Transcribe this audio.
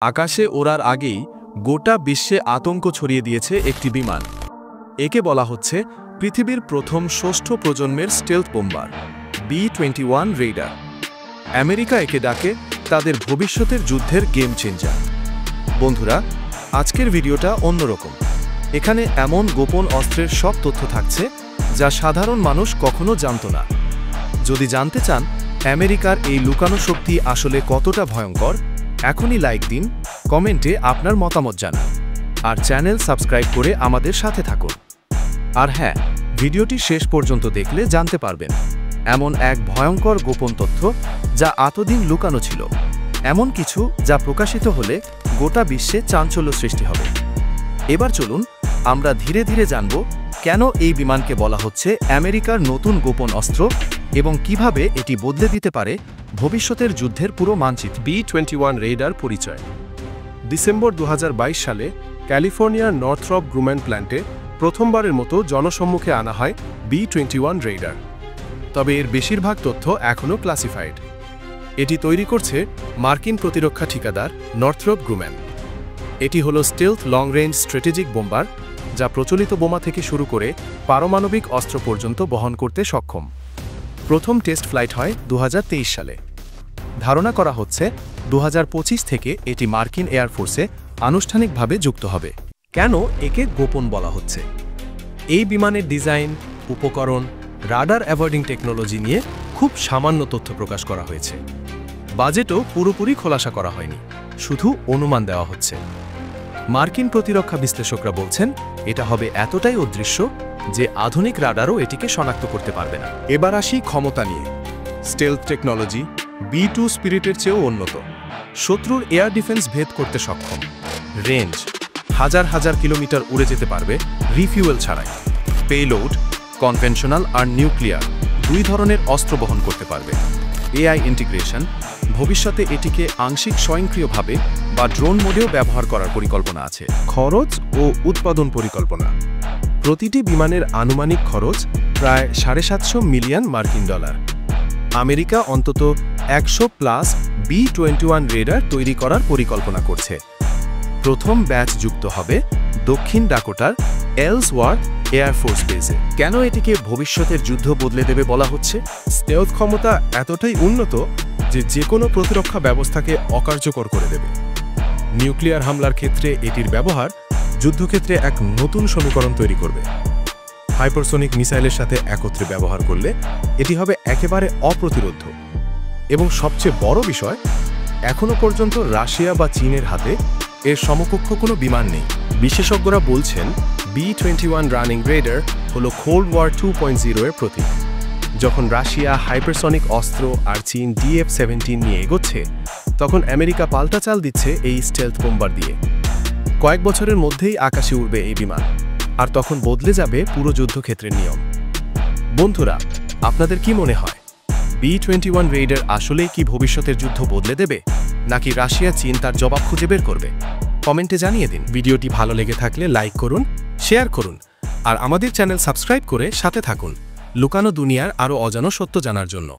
আকাশে ওড়ার আগেই গোটা বিশ্বে আতঙ্ক ছড়িয়ে দিয়েছে একটি বিমান। একে বলা হচ্ছে পৃথিবীর প্রথম ষষ্ঠ প্রজন্মের stealth bomber B-21 Raider. America একে ডাকে তাদের ভবিষ্যতের যুদ্ধের গেম চেঞ্জার। বন্ধুরা, আজকের ভিডিওটা অন্যরকম। এখানে এমন গোপন অস্ত্রের সব তথ্য থাকছে যা সাধারণ মানুষ কখনো জানত না। যদি জানতে চান আমেরিকার এই লুকানো শক্তি আসলে কতটা ভয়ঙ্কর, এখনই লাইক দিন, কমেন্টে আপনার মতামত জানান, আর চ্যানেল সাবস্ক্রাইব করে আমাদের সাথে থাকুন। আর হ্যাঁ, ভিডিওটি শেষ পর্যন্ত দেখলে জানতে পারবেন এমন এক ভয়ঙ্কর গোপন তথ্য যা এতদিন লুকানো ছিল, এমন কিছু যা প্রকাশিত হলে গোটা বিশ্বে চাঞ্চল্য সৃষ্টি হবে। এবার চলুন আমরা ধীরে ধীরে জানব কেন এই বিমানকে বলা হচ্ছে আমেরিকার নতুন গোপন অস্ত্র এবং কিভাবে এটি বদলে দিতে পারে ভবিষ্যতের যুদ্ধের পুরো মানচিত্র। B-21 রেইডার পরিচয়। ডিসেম্বর 2022 সালে ক্যালিফোর্নিয়ার নর্থরপ গ্রুম্যান প্ল্যান্টে প্রথমবারের মতো জনসম্মুখে আনা হয় B-21 রেইডার। তবে এর বেশিরভাগ তথ্য এখনও ক্লাসিফাইড। এটি তৈরি করছে মার্কিন প্রতিরক্ষা ঠিকাদার নর্থরপ গ্রুম্যান। এটি হল stealth long range strategic bomber, যা প্রচলিত বোমা থেকে শুরু করে পারমাণবিক অস্ত্র পর্যন্ত বহন করতে সক্ষম। প্রথম টেস্ট ফ্লাইট হয় 2023 সালে। ধারণা করা হচ্ছে 2025 থেকে এটি মার্কিন এয়ারফোর্সে আনুষ্ঠানিকভাবে যুক্ত হবে। কেন একে গোপন বলা হচ্ছে? এই বিমানের ডিজাইন, উপকরণ, রাডার অ্যাভয়েডিং টেকনোলজি নিয়ে খুব সামান্য তথ্য প্রকাশ করা হয়েছে। বাজেটও পুরোপুরি খোলাসা করা হয়নি, শুধু অনুমান দেওয়া হচ্ছে। মার্কিন প্রতিরক্ষা বিশ্লেষকরা বলছেন এটা হবে এতটাই অদৃশ্য যে আধুনিক রাডারও এটিকে শনাক্ত করতে পারবে না। এবার আসি ক্ষমতা নিয়ে। স্টেলথ টেকনোলজি B-2 স্পিরিটের চেয়েও উন্নত। শত্রুর এয়ার ডিফেন্স ভেদ করতে সক্ষম। রেঞ্জ হাজার হাজার কিলোমিটার উড়ে যেতে পারবে রিফিউয়েল ছাড়াই। পেলোড কনভেনশনাল আর নিউক্লিয়ার দুই ধরনের অস্ত্র বহন করতে পারবে। AI ইন্টিগ্রেশন, ভবিষ্যতে এটিকে আংশিক স্বয়ংক্রিয়ভাবে বা ড্রোন মোডেও ব্যবহার করার পরিকল্পনা আছে। খরচ ও উৎপাদন পরিকল্পনা। প্রতিটি বিমানের আনুমানিক খরচ প্রায় $750 মিলিয়ন মার্কিন ডলার। আমেরিকা অন্তত 100+ B-21 রেইডার তৈরি করার পরিকল্পনা করছে। প্রথম ব্যাচ যুক্ত হবে দক্ষিণ ডাকোটার এলসওয়ার্থ এয়ারফোর্স বেসে। কেন এটিকে ভবিষ্যতের যুদ্ধ বদলে দেবে বলা হচ্ছে? স্টেলথ ক্ষমতা এতটাই উন্নত যে কোনো প্রতিরক্ষা ব্যবস্থাকে অকার্যকর করে দেবে। নিউক্লিয়ার হামলার ক্ষেত্রে এটির ব্যবহার যুদ্ধক্ষেত্রে এক নতুন সমীকরণ তৈরি করবে। হাইপারসোনিক মিসাইলের সাথে একত্রে ব্যবহার করলে এটি হবে একেবারে অপ্রতিরোধ্য। এবং সবচেয়ে বড় বিষয়, এখনও পর্যন্ত রাশিয়া বা চীনের হাতে এর সমকক্ষ কোনো বিমান নেই। বিশেষজ্ঞরা বলছেন B-21 রানিং রেইডার হল কোল্ড ওয়ার 2.0 এর প্রতীক। যখন রাশিয়া হাইপারসনিক অস্ত্র আর চীন DF-17 নিয়ে এগোচ্ছে, তখন আমেরিকা পাল্টা চাল দিচ্ছে এই স্টেলথ বোম্বার দিয়ে। কয়েক বছরের মধ্যেই আকাশে উড়বে এই বিমান, আর তখন বদলে যাবে পুরো যুদ্ধক্ষেত্রের নিয়ম। বন্ধুরা, আপনাদের কি মনে হয় B-21 রেইডার আসলেই কি ভবিষ্যতের যুদ্ধ বদলে দেবে, নাকি রাশিয়া চীন তার জবাব খুঁজে বের করবে? কমেন্টে জানিয়ে দিন। ভিডিওটি ভালো লেগে থাকলে লাইক করুন, শেয়ার করুন, আর আমাদের চ্যানেল সাবস্ক্রাইব করে সাথে থাকুন লুকানো দুনিয়ার আরও অজানা সত্য জানার জন্য।